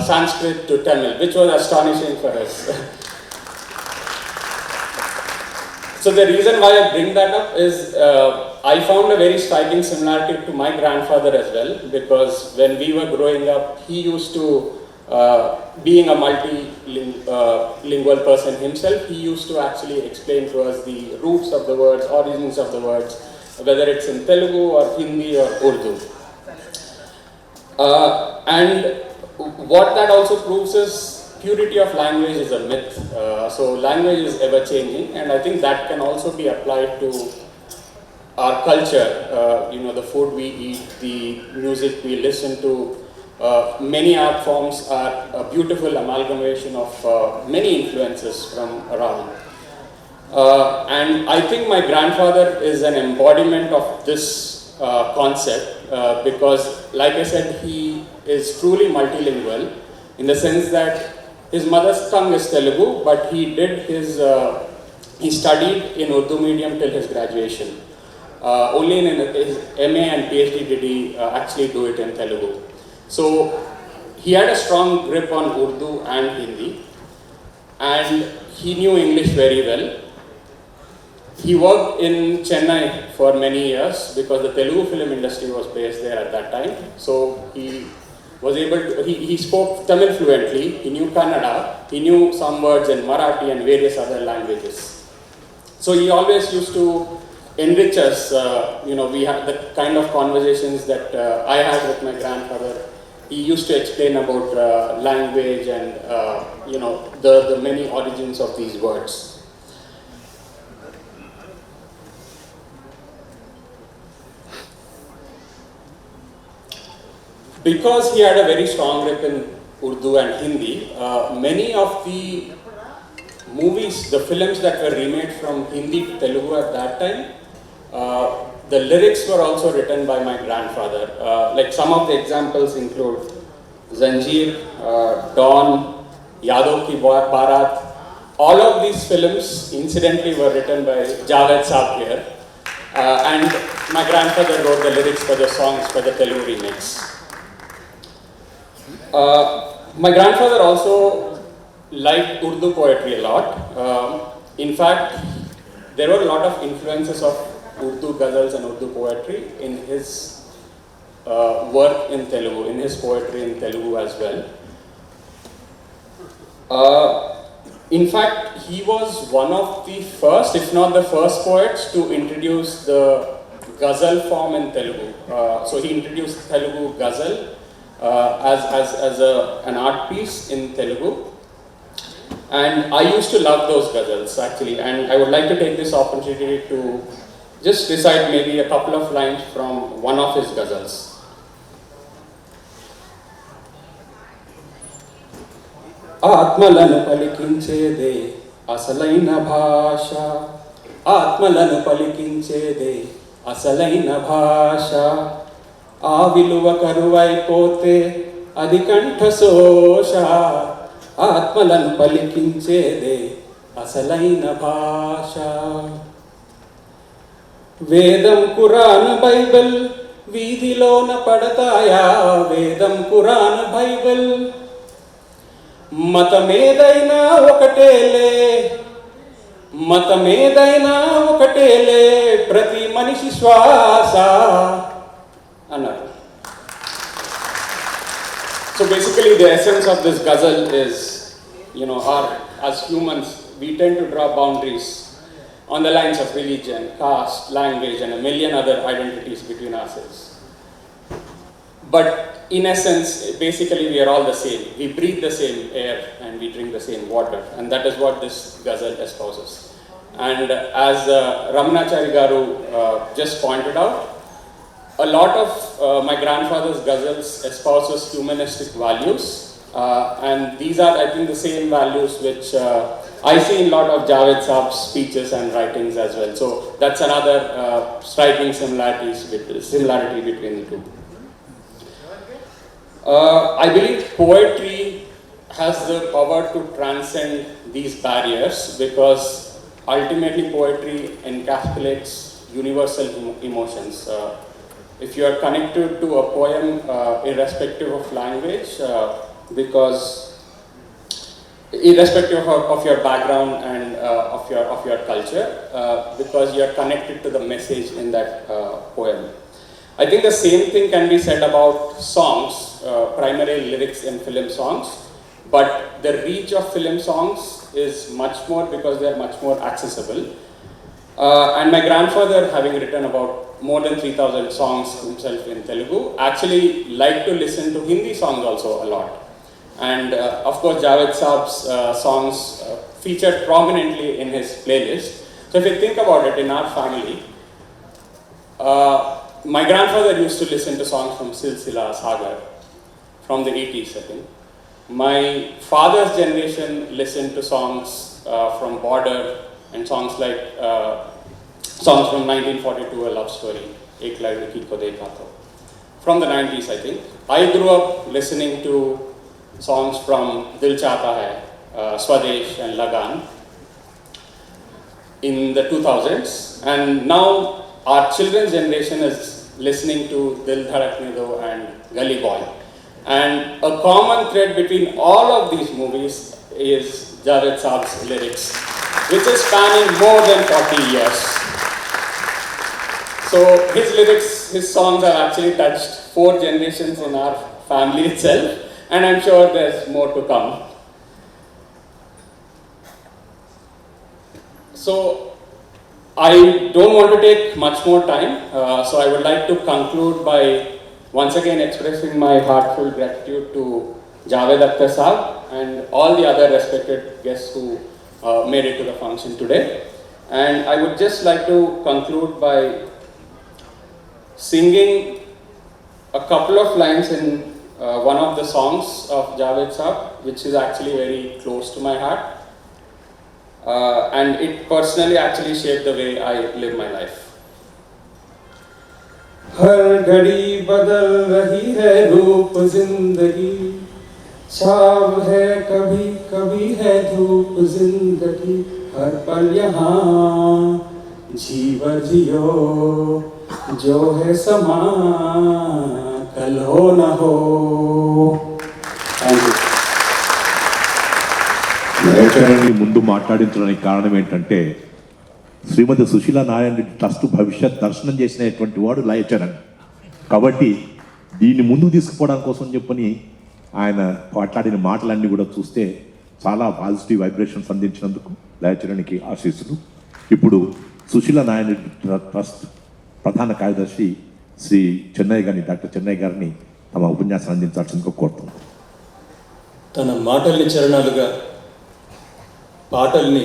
[SPEAKER 5] Sanskrit to Tamil, which was astonishing for us. So the reason why I bring that up is I found a very striking similarity to my grandfather as well, because when we were growing up, he used to, being a multilingual person himself, he used to actually explain to us the roots of the words, origins of the words, whether it's in Telugu or Hindi or Urdu. And what that also proves is purity of language is a myth. So language is ever changing, and I think that can also be applied to our culture. The food we eat, the music we listen to, many art forms are a beautiful amalgamation of many influences from around. And I think my grandfather is an embodiment of this concept because, like I said, he is truly multilingual in the sense that his mother's tongue is Telugu, but he studied in Urdu medium till his graduation. Only in his MA and PhD did he actually do it in Telugu. So he had a strong grip on Urdu and Hindi, and he knew English very well. He worked in Chennai for many years because the Telugu film industry was based there at that time. So he was able to, he spoke Tamil fluently, he knew Kannada, he knew some words in Marathi and various other languages. So he always used to enrich us, we had the kind of conversations that I had with my grandfather. He used to explain about language and, the many origins of these words. Because he had a very strong grip in Urdu and Hindi, many of the movies, the films that were remade from Hindi to Telugu at that time, the lyrics were also written by my grandfather. Like some of the examples include Zanjeer, Dawn, Yadav Ki Barat. All of these films, incidentally, were written by Javed Saab here. And my grandfather wrote the lyrics for the songs for the Telugu remix. My grandfather also liked Urdu poetry a lot. In fact, there were a lot of influences of Urdu ghazals and Urdu poetry in his work in Telugu, in his poetry in Telugu as well. In fact, he was one of the first, if not the first poets to introduce the ghazal form in Telugu. So he introduced Telugu ghazal as an art piece in Telugu. And I used to love those ghazals actually, and I would like to take this opportunity to just recite maybe a couple of lines from one of his ghazals. ఆత్మలను పలికించేదే అసలైన భాష, ఆత్మలను పలికించేదే అసలైన భాష, ఆ విలువ కరువైపోతే అది కంఠశోష, ఆత్మలను పలికించేదే అసలైన భాష. వేదం కురాన్ బైబిల్ వీధిలోన పడతాయా, వేదం కురాన్ బైబిల్ మతమేదైనా ఒకటేలే, మతమేదైనా ఒకటేలే, ప్రతి మనిషి శ్వాస అన్నారు. So basically the essence of this ghazal is, as humans, we tend to draw boundaries on the lines of religion, caste, language, and a million other identities between ourselves. But in essence, basically we are all the same. We breathe the same air and we drink the same water, and that is what this ghazal espouses. And as Ramanachari Garu just pointed out, a lot of my grandfather's ghazals espouses humanistic values, and these are, I think, the same values which I see in a lot of Javed Saab's speeches and writings as well. So that's another striking similarity between the two. I believe poetry has the power to transcend these barriers because ultimately poetry encapsulates universal emotions. If you are connected to a poem irrespective of language, because irrespective of your background and of your culture, because you are connected to the message in that poem. I think the same thing can be said about songs, primarily lyrics in film songs, but the reach of film songs is much more because they are much more accessible. And my grandfather, having written about more than 3,000 songs himself in Telugu, actually liked to listen to Hindi songs also a lot. And of course, Javed Saab's songs featured prominently in his playlist. So if you think about it, in our family, my grandfather used to listen to songs from Silsila, Sagar, from the 80s, I think. My father's generation listened to songs from Border and songs like songs from 1942, A Love Story, Ek Ladki Ko Dekha Tho, from the 90s, I think. I grew up listening to songs from Dil Chahta Hai, Swadesh and Lagan in the 2000s, and now our children's generation is listening to Dil Dhadakne Do and Gully Boy. And a common thread between all of these movies is Javed Saab's lyrics, which is spanning more than 40 years. So his lyrics, his songs have actually touched 4 generations in our family itself, and I'm sure there's more to come. So I don't want to take much more time, so I would like to conclude by once again expressing my heartfelt gratitude to Javed Akhtar Saab and all the other respected guests who made it to the function today. And I would just like to conclude by singing a couple of lines in one of the songs of Javed Saab, which is actually very close to my heart. And it personally actually shaped the way I live my life. हर घड़ी बदल रही है रूप जिंदगी, छाव है कभी कभी है धूप जिंदगी, हर पल यहाँ जीवन जियो, जो है समा कल हो न हो. Thank you.
[SPEAKER 4] లయచరణి ముందు మాట్లాడించడానికి కారణం ఏంటంటే శ్రీమతి సుశీలా నారాయణ రెడ్డి ట్రస్ట్ భవిష్యత్ దర్శనం చేసినటువంటి వాడు లయచరణ్ కాబట్టి దీన్ని ముందుకు తీసుకుపోవడం కోసం చెప్పని ఆయన మాట్లాడిన మాటలన్నీ కూడా చూస్తే చాలా పాజిటివ్ వైబ్రేషన్స్ అందించినందుకు లయచరణ్కి ఆశీస్సులు. ఇప్పుడు సుశీలా నారాయణ రెడ్డి ట్రస్ట్ ప్రధాన కార్యదర్శి శ్రీ చెన్నయ్య గారిని డాక్టర్ చెన్నయ్య గారిని తమ ఉపన్యాసం అందించాల్సిందిగా కోరుతున్నాం.
[SPEAKER 6] తన మాటల్ని చరణాలుగా పాటల్ని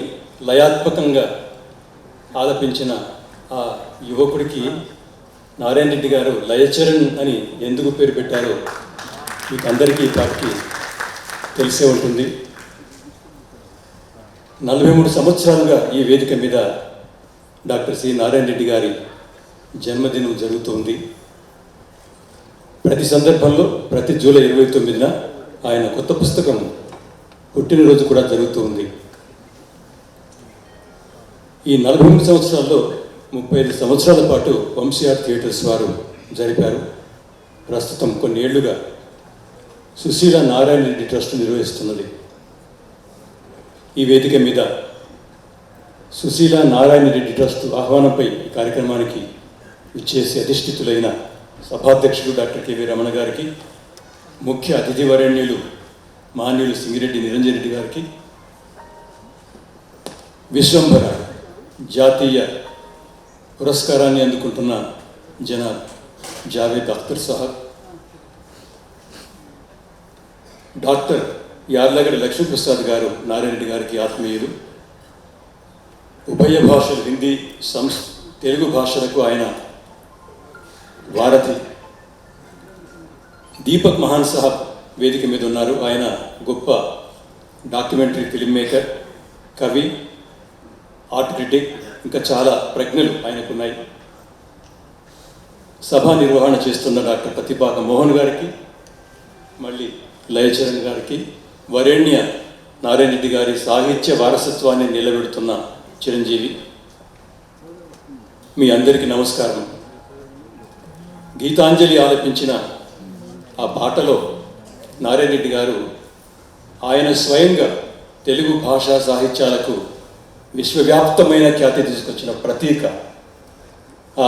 [SPEAKER 6] లయాత్మకంగా ఆలపించిన ఆ యువకుడికి నారాయణ రెడ్డి గారు లయచరణ్ అని ఎందుకు పేరు పెట్టారో మీకు అందరికీ ఈ పాటకి తెలిసే ఉంటుంది. 43 సంవత్సరాలుగా ఈ వేదిక మీద డాక్టర్ సి నారాయణ రెడ్డి గారి జన్మదినం జరుగుతుంది. ప్రతి సందర్భంలో ప్రతి జూలై 29న ఆయన కొత్త పుస్తకం పుట్టినరోజు కూడా జరుగుతుంది. ఈ 43 సంవత్సరాల్లో 35 సంవత్సరాల పాటు వంశీఆర్ థియేటర్స్ వారు జరిపారు. ప్రస్తుతం కొన్ని ఏళ్లుగా సుశీలా నారాయణ రెడ్డి ట్రస్ట్ నిర్వహిస్తున్నది. ఈ వేదిక మీద సుశీలా నారాయణ రెడ్డి ట్రస్ట్ ఆహ్వానంపై ఈ కార్యక్రమానికి ఇచ్చేసి అధిష్ఠితులైన సభాధ్యక్షుడు డాక్టర్ కెవి రమణ గారికి, ముఖ్య అతిథి వరేణ్యులు మాన్యులు సింగిరెడ్డి నిరంజన్ రెడ్డి గారికి, విశ్వంబర జాతీయ పురస్కారాన్ని అందుకుంటున్న జనాబ్ జావేద్ అఖ్తర్ సాహబ్, డాక్టర్ యార్లగడ్డ లక్ష్మీప్రసాద్ గారు నారాయణ రెడ్డి గారికి ఆత్మీయులు, ఉభయ భాషలు హిందీ తెలుగు భాషలకు ఆయన వారధి. దీపక్ మహాన్ సాహబ్ వేదిక మీద ఉన్నారు. ఆయన గొప్ప డాక్యుమెంటరీ ఫిల్మ్ మేకర్, కవి, ఆర్ట్ క్రిటిక్, ఇంకా చాలా ప్రజ్ఞలు ఆయనకున్నాయి. సభా నిర్వహణ చేస్తున్న డాక్టర్ పతిపాక మోహన్ గారికి, మళ్ళీ లయచరణ్ గారికి, వరేణ్య నారాయణ రెడ్డి గారి సాహిత్య వారసత్వాన్ని నిలబెడుతున్న చిరంజీవి, మీ అందరికీ నమస్కారం. గీతాంజలి ఆలపించిన ఆ పాటలో నారాయణ రెడ్డి గారు ఆయన స్వయంగా తెలుగు భాషా సాహిత్యాలకు విశ్వవ్యాప్తమైన ఖ్యాతి తీసుకొచ్చిన ప్రతీక. ఆ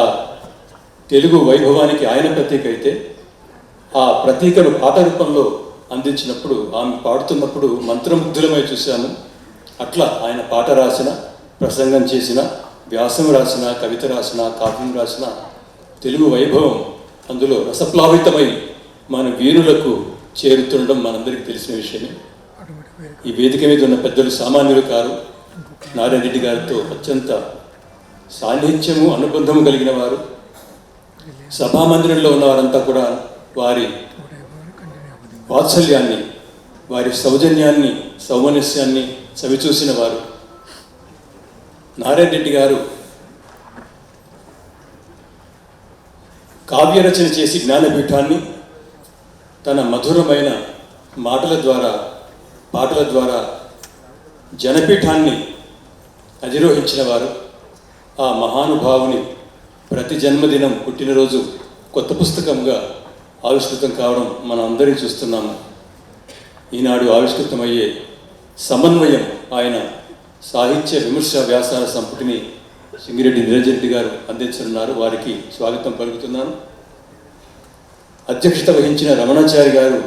[SPEAKER 6] తెలుగు వైభవానికి ఆయన ప్రతీక అయితే ఆ ప్రతీకను పాట రూపంలో అందించినప్పుడు, ఆమె పాడుతున్నప్పుడు మంత్రముగ్ధులమై చూశాము. అట్లా ఆయన పాట రాసిన, ప్రసంగం చేసిన, వ్యాసం రాసిన, కవిత రాసిన, కావ్యం రాసిన తెలుగు వైభవం అందులో రసప్లావితమై మన వీరులకు చేరుతుండడం మనందరికీ తెలిసిన విషయమే. ఈ వేదిక మీద ఉన్న పెద్దలు సామాన్యులు కారు. నారాయణ రెడ్డి గారితో అత్యంత సాన్నిహిత్యము, అనుబంధము కలిగిన వారు. సభామందిరంలో ఉన్న వారంతా కూడా వారి వాత్సల్యాన్ని, వారి సౌజన్యాన్ని, సౌమనస్యాన్ని చవిచూసిన వారు. నారాయణ రెడ్డి గారు కావ్యరచన చేసి జ్ఞానపీఠాన్ని తన మధురమైన మాటల ద్వారా, పాటల ద్వారా జనపీఠాన్ని అధిరోహించిన వారు. ఆ మహానుభావుని ప్రతి జన్మదినం, పుట్టినరోజు కొత్త పుస్తకంగా ఆవిష్కృతం కావడం మనం అందరం చూస్తున్నాము. ఈనాడు ఆవిష్కృతమయ్యే సమన్వయం ఆయన సాహిత్య విమర్శ వ్యాసాల సంపుటిని సింగిరెడ్డి నిరంజన్ రెడ్డి గారు అందించనున్నారు. వారికి స్వాగతం పలుకుతున్నాను. అధ్యక్షత వహించిన రమణాచారి గారు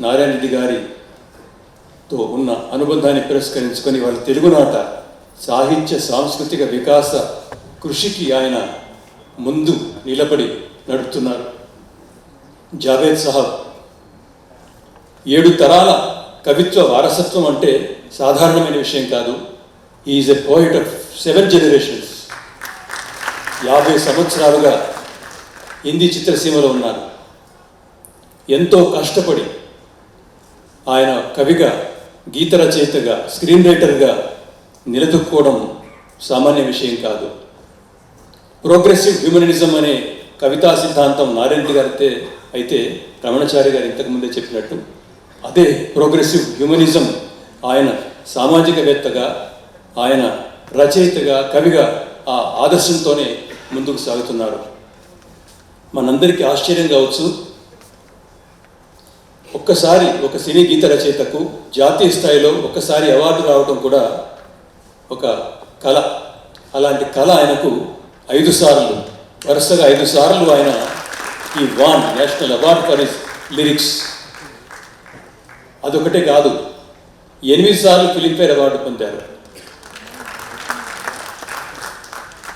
[SPEAKER 6] నారాయణ రెడ్డి గారితో ఉన్న అనుబంధాన్ని పురస్కరించుకొని వాళ్ళ తెలుగునాట సాహిత్య సాంస్కృతిక వికాస కృషికి ఆయన ముందు నిలబడి నడుపుతున్నారు. జావేద్ సాహబ్ 7 తరాల కవిత్వ వారసత్వం అంటే సాధారణమైన విషయం కాదు. Is a poet of 7 generations. 50 సంవత్సరాలుగా హిందీ చిత్రసీమలో ఉన్నారు. ఎంతో కష్టపడి ఆయన కవిగా, గీత రచయితగా, స్క్రీన్ రైటర్గా నిలదొక్కుకోవడం సామాన్య విషయం కాదు. ప్రోగ్రెసివ్ హ్యూమనిజం అనే కవితా సిద్ధాంతం నారాయణ గారితే అయితే రమణాచారి గారు ఇంతకుముందే చెప్పినట్టు అదే ప్రోగ్రెసివ్ హ్యూమనిజం ఆయన సామాజికవేత్తగా, ఆయన రచయితగా, కవిగా ఆ ఆదర్శంతోనే ముందుకు సాగుతున్నారు. మనందరికీ ఆశ్చర్యం కావచ్చు, ఒక్కసారి ఒక సినీ గీత రచయితకు జాతీయ స్థాయిలో ఒక్కసారి అవార్డు రావడం కూడా ఒక కళ. అలాంటి కళ ఆయనకు 5 సార్లు, వరుసగా 5 సార్లు ఆయన ఈ won national award for his lyrics. అదొకటే కాదు, 8 సార్లు ఫిలింఫేర్ అవార్డు పొందారు.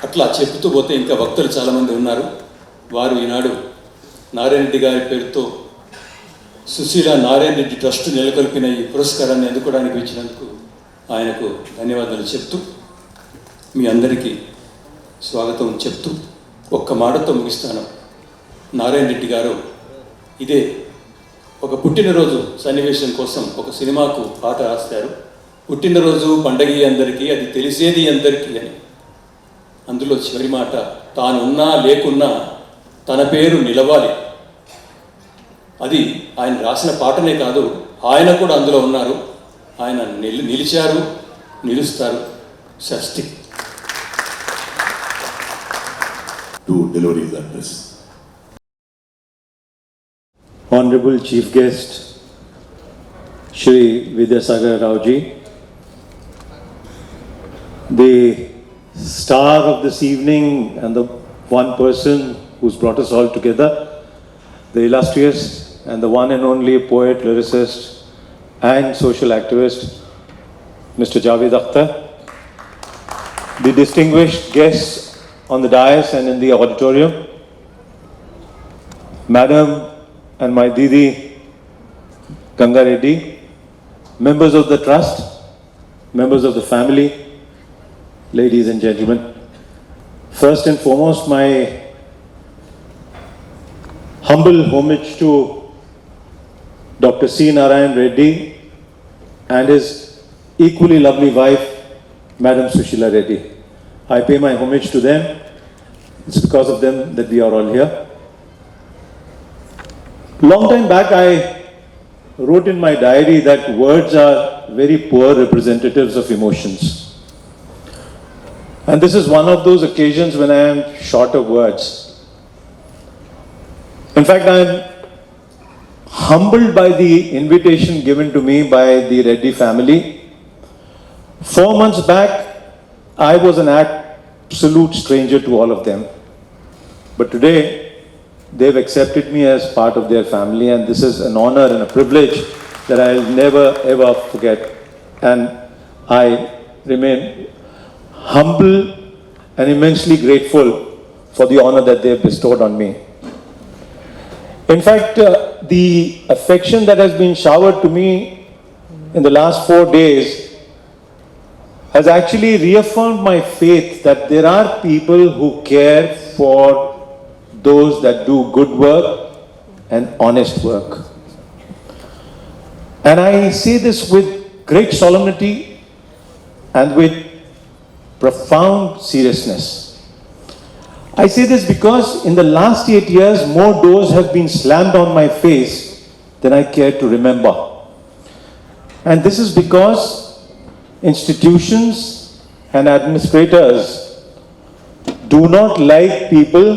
[SPEAKER 6] అట్లా చెబుతూ పోతే ఇంకా వక్తలు చాలామంది ఉన్నారు. వారు ఈనాడు నారాయణ రెడ్డి గారి పేరుతో సుశీల నారాయణ రెడ్డి ట్రస్ట్ నెలకొల్పిన ఈ పురస్కారాన్ని అందుకోవడానికి ఇచ్చినందుకు ఆయనకు ధన్యవాదాలు చెప్తూ, మీ అందరికీ స్వాగతం చెప్తూ ఒక్క మాటతో ముగిస్తాను. నారాయణ రెడ్డి గారు ఇదే ఒక పుట్టినరోజు సన్నివేశం కోసం ఒక సినిమాకు పాట రాస్తారు. పుట్టినరోజు పండగ అందరికీ, అది తెలిసేది అందరికీ అని. అందులో చివరి మాట, తానున్నా లేకున్నా తన పేరు నిలవాలి. అది ఆయన రాసిన పాటనే కాదు, ఆయన కూడా అందులో ఉన్నారు. ఆయన నిలిచారు, నిలుస్తారు. షష్ఠి.
[SPEAKER 4] To deliver his address.
[SPEAKER 7] Honorable Chief Guest, Shri Vidyasagar Raoji, the star of this evening and the one person who's brought us all together, the illustrious and the one and only poet, lyricist and social activist, Mr. Javed Akhtar, the distinguished guests on the dais and in the auditorium, Madam and my Didi Ganga Reddy, members of the trust, members of the family, ladies and gentlemen. First and foremost, my humble homage to Dr. CINARE Reddy and his equally lovely wife, Madam Sushila Reddy. I pay my homage to them. It's because of them that we are all here. Long time back, I wrote in my diary that words are very poor representatives of emotions. And this is one of those occasions when I am short of words. In fact, I am humbled by the invitation given to me by the Reddy family. 4 months back, I was an absolute stranger to all of them. But today, they've accepted me as part of their family, and this is an honor and a privilege that I'll never ever forget. And I remain humble and immensely grateful for the honor that they've bestowed on me. In fact, the affection that has been showered to me in the last 4 days has actually reaffirmed my faith that there are people who care for those that do good work and honest work. And I say this with great solemnity and with profound seriousness. I say this because in the last 8 years, more doors have been slammed on my face than I care to remember. And this is because institutions and administrators do not like people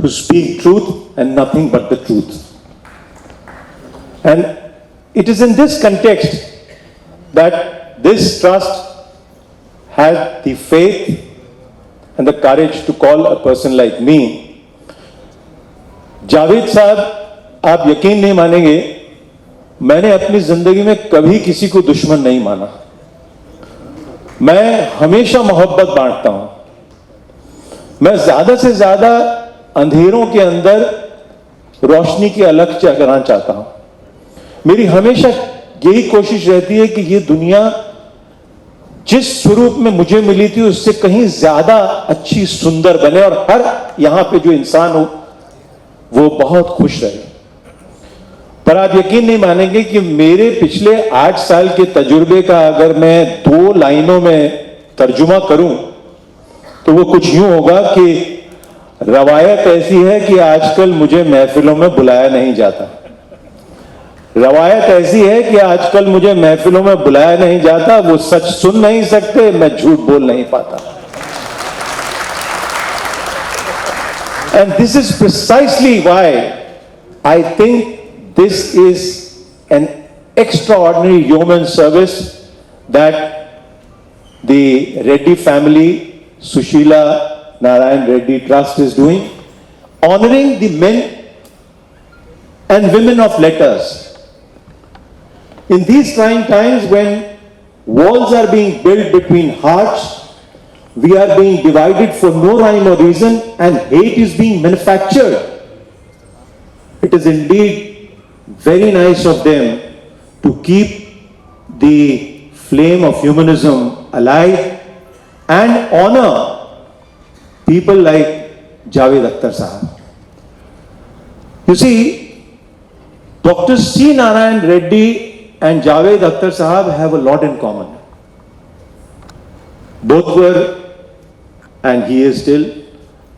[SPEAKER 7] who speak truth and nothing but the truth. And it is in this context that this trust had the faith and the courage to call a person like me Javed साहब, आप यकीन नहीं मानेंगे, मैंने अपनी जिंदगी में कभी किसी को दुश्मन नहीं माना। मैं हमेशा मोहब्बत बांटता हूं। मैं ज्यादा से ज्यादा अंधेरों के अंदर रोशनी की अलग जगाना चाहता हूं। मेरी हमेशा यही कोशिश रहती है कि ये दुनिया जिस स्वरूप में मुझे मिली थी उससे कहीं ज्यादा अच्छी, सुंदर बने और हर यहां पे जो इंसान हो वो बहुत खुश रहे। पर आप यकीन नहीं मानेंगे कि मेरे पिछले 8 साल के तजुर्बे का अगर मैं 2 लाइनों में तर्जुमा करूं तो वो कुछ यूं होगा कि रवायत ऐसी है कि आजकल मुझे महफिलों में बुलाया नहीं जाता। रवायत ऐसी है कि आजकल मुझे महफिलों में बुलाया नहीं जाता। वो सच सुन नहीं सकते, मैं झूठ बोल नहीं पाता। And this is precisely why I think this is an extraordinary human service that the Reddy family, Sushila Narayan Reddy Trust is doing, honoring the men and women of letters. In these trying times when walls are being built between hearts, we are being divided for no rhyme or reason, and hate is being manufactured. It is indeed very nice of them to keep the flame of humanism alive and honor people like Javed Akhtar Sahab. You see, Dr. CINARE Reddy and Javed Akhtar Sahab have a lot in common. Both were, and he is still,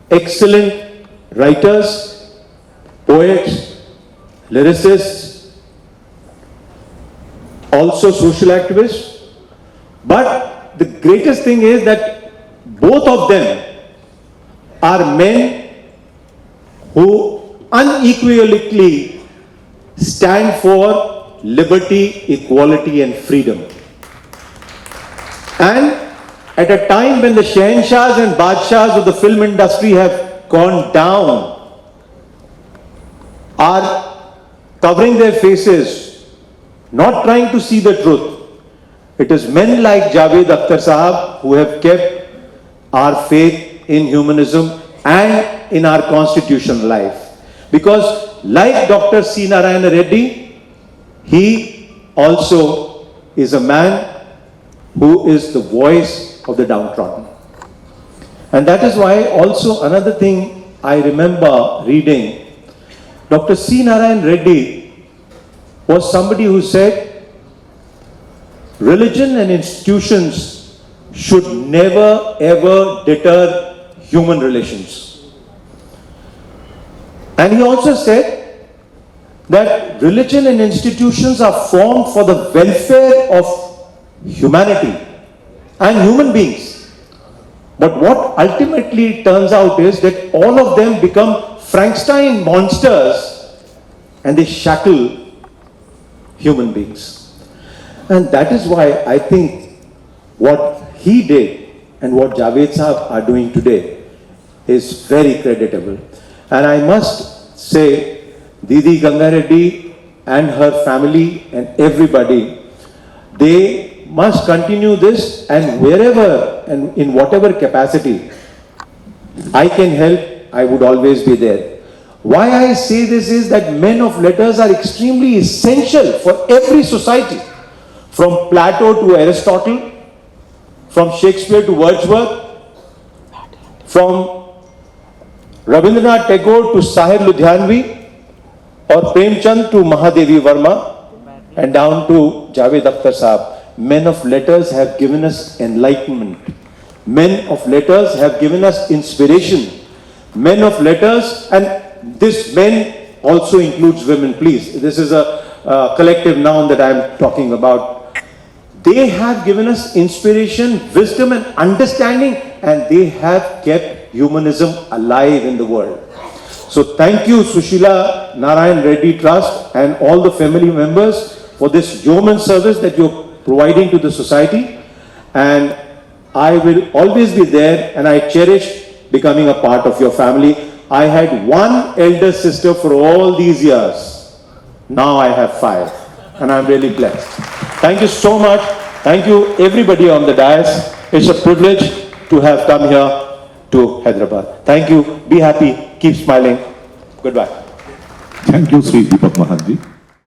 [SPEAKER 7] excellent writers, poets, lyricists, also social activists. But the greatest thing is that both of them are men who unequivocally stand for liberty, equality and freedom. And at a time when the Shahenshahs and Badshahs of the film industry have gone down, are covering their faces, not trying to see the truth. It is men like Javed Akhtar Sahab who have kept our faith in humanism and in our constitutional life. Because like Dr. CINARE Reddy, he also is a man who is the voice of the downtrodden. And that is why also another thing I remember reading, Dr. CINARE Reddy was somebody who said, religion and institutions should never ever deter human relations. And he also said that religion and institutions are formed for the welfare of humanity and human beings. But what ultimately turns out is that all of them become Frankenstein monsters and they shackle human beings. And that is why I think what he did and what Javed Sahab are doing today is very creditable. And I must say, Didi Ganga Reddy and her family and everybody, they must continue this, and wherever and in whatever capacity I can help, I would always be there. Why I say this is that men of letters are extremely essential for every society, from Plato to Aristotle, from Shakespeare to Wordsworth, from Rabindranath Tagore to Sahir Ludhianvi, or Premchand to Mahadevi Verma, and down to Javed Akhtar Sahab. Men of letters have given us enlightenment. Men of letters have given us inspiration. Men of letters, and this men also includes women, please. This is a collective noun that I am talking about. They have given us inspiration, wisdom and understanding, and they have kept humanism alive in the world. So thank you, Sushila Narayan Reddy Trust and all the family members for this human service that you're providing to the society. And I will always be there, and I cherish becoming a part of your family. I had one elder sister for all these years. Now I have 5, and I'm really blessed. Thank you so much. Thank you everybody on the dais. It's a privilege to have come here to Hyderabad. Thank you. Be happy. Keep smiling. Goodbye.
[SPEAKER 4] Thank you, Sri Deepak Mahanji.